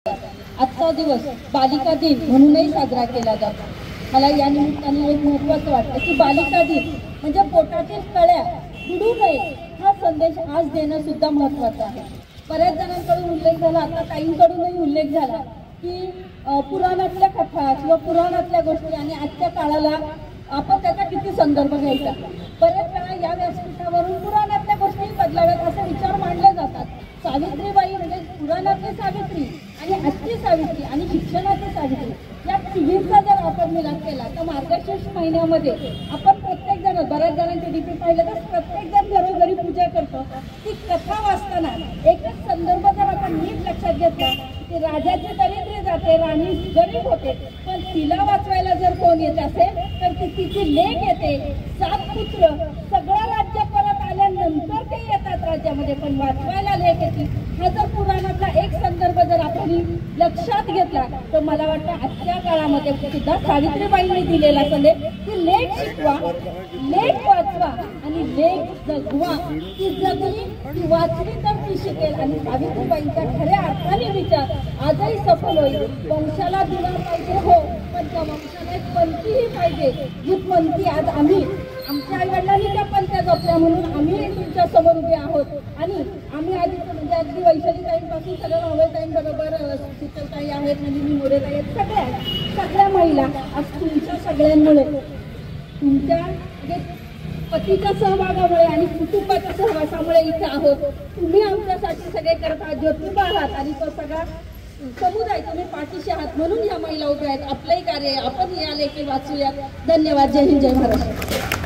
आजचा दिवस बालिका दिन म्हणूनही साजरा केला जातो। मला या निमित्ताने एक महत्त्वाचं वाटतं की बालिका दिन म्हणजे पोटातील कळ्या बुडू नये हा संदेश आज देणं सुद्धा महत्त्वाचं आहे। बऱ्याच जणांकडून उल्लेख झाला, आता ताईंकडूनही उल्लेख झाला की पुराणातल्या कथा किंवा पुराणातल्या गोष्टी आणि आजच्या काळाला आपण त्याचा किती संदर्भ घ्यायचा। बरेच वेळा या व्यासपीठावरून पुराणातल्या गोष्टी बदलाव्यात असे विचार मांडले जातात। सावित्रीबाई म्हणजे पुराणातली सावित्री आणि आजची सावित्री आणि शिक्षणाची सावित्री या तिघींचा जर आपण मिलाप केला तर मार्गशीर्ष महिन्यामध्ये आपण प्रत्येक जण, बऱ्याच जणांचे डीपी पाहिलं तर प्रत्येक जण घरोघरी पूजा करतो। ती कथा वाचताना एकच संदर्भ जर आपण नीट लक्षात घेतला की राजाची दरिद्री जाते, राणी गरीब होते, पण तिला वाचवायला जर कोण येत असेल तर तिची लेक येते, 7 पुत्र, सगळं राज्य परत आल्यानंतर ते येतात राज्यामध्ये, पण वाचवायला लेक येते। हा जर पुराणातला एक संदर्भ जर आपण लक्षात घेतला तर मला वाटतं आजच्या काळामध्ये सुद्धा सावित्रीबाईंनी दिलेला संदेश की लेक शिकवा, लेक वाचवा आणि लेक जगवा। ती जगली, ती वाचली तर ती शिकेल आणि सावित्रीबाईंच्या खऱ्या अर्थाने विचार आजही सफल होईल। वंशाला दुवा पाहिजे हो, पण त्या वंशाला एक पंथीही पाहिजे, जी पंथी आज आम्ही आमच्या आईवडिलांनी त्या पंथ्या जपल्या म्हणून आम्ही तुमच्या समोर उभे आहोत। आणि आम्ही आधी म्हणजे अगदी वैशालीताईंपासून सगळ्या भावताईंबरोबर शीतलताई आहेत, नलिनी मोरेताई आहेत, सगळ्या महिला आज तुमच्या सगळ्यांमुळे, तुमच्या पतीच्या सहभागामुळे आणि कुटुंबाच्या सहवासामुळे इथे आहोत। तुम्ही आमच्यासाठी सगळे करता, ज्योतिबा आहात आणि तो सगळा समुदाय तुम्ही पाठीशी आहात म्हणून या महिला उभ्या आहेत। आपलंही कार्य आपण या लेखी वाचूया। धन्यवाद। जय हिंद, जय महाराष्ट्र।